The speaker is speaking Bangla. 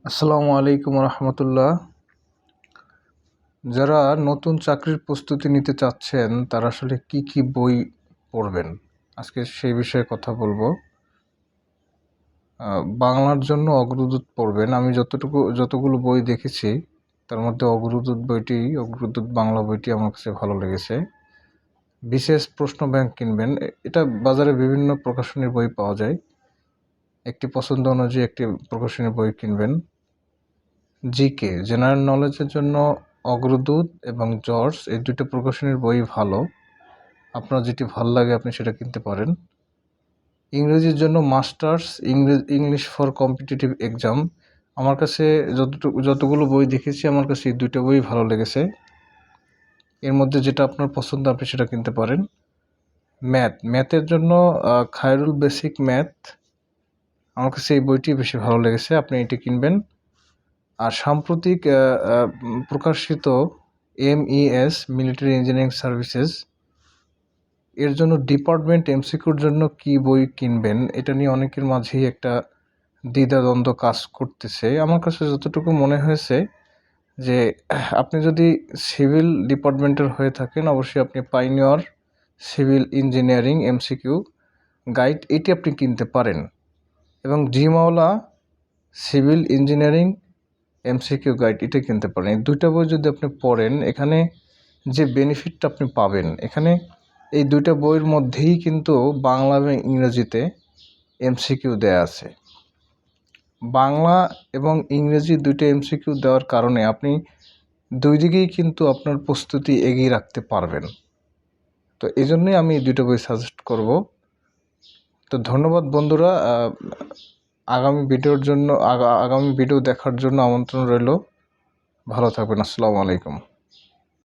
আসসালামু আলাইকুম রহমতুল্লাহ। যারা নতুন চাকরির প্রস্তুতি নিতে চাচ্ছেন তারা আসলে কি কি বই পড়বেন, আজকে সেই বিষয়ে কথা বলবো। বাংলার জন্য অগ্রদূত পড়বেন। আমি যতগুলো বই দেখেছি তার মধ্যে অগ্রদূত বাংলা বইটি আমার কাছে ভালো লেগেছে। বিশেষ প্রশ্ন ব্যাংক কিনবেন, এটা বাজারে বিভিন্ন প্রকাশনীর বই পাওয়া যায়, একটি পছন্দ অনুযায়ী একটি প্রকাশনীর বই কিনবেন। জিকে জেনারেল নলেজের জন্য অগ্রদূত এবং জর্জ, এই দুটো প্রকাশনীর বই ভালো। আপনার যেটি ভালো লাগে আপনি সেটা কিনতে পারেন। ইংরেজির জন্য masters English for competitive exam, আমার কাছে যতগুলো বই দেখেছি আমার কাছে এই দুটো বই ভালো লেগেছে। এর মধ্যে যেটা আপনার পছন্দ আপনি সেটা কিনতে পারেন। ম্যাথের জন্য খায়রুল বেসিক ম্যাথ, আমার কাছে এই বইটি বেশি ভালো লেগেছে, আপনি এটি কিনবেন। আর সাম্প্রতিক প্রকাশিত MES মিলিটারি ইঞ্জিনিয়ারিং সার্ভিসেস, এর জন্য ডিপার্টমেন্ট MCQর জন্য কি বই কিনবেন এটা নিয়ে অনেকের মাঝেই একটা দ্বিধাদ্বন্দ্ব কাজ করতেছে। আমার কাছে যতটুকু মনে হয়েছে যে আপনি যদি সিভিল ডিপার্টমেন্টের হয়ে থাকেন অবশ্যই আপনি pioneer civil engineering MCQ guide এটি আপনি কিনতে পারেন, এবং জিমাওলা সিভিল ইঞ্জিনিয়ারিং MCQ গাইড এটা কিনতে পারেন। এই দুইটা বই যদি আপনি পড়েন, এখানে যে বেনিফিটটা আপনি পাবেন, এখানে এই দুইটা বইয়ের মধ্যেই কিন্তু বাংলা এবং ইংরেজিতে MCQ দেয়া আছে। বাংলা এবং ইংরেজি দুইটা MCQ দেওয়ার কারণে আপনি দুই দিকেই কিন্তু আপনার প্রস্তুতি এগিয়ে রাখতে পারবেন। তো এই জন্যই আমি এই দুটো বই সাজেস্ট করব। তো ধন্যবাদ বন্ধুরা, আগামী ভিডিও দেখার জন্য আমন্ত্রণ রইল। ভালো থাকবেন। আসসালামু আলাইকুম।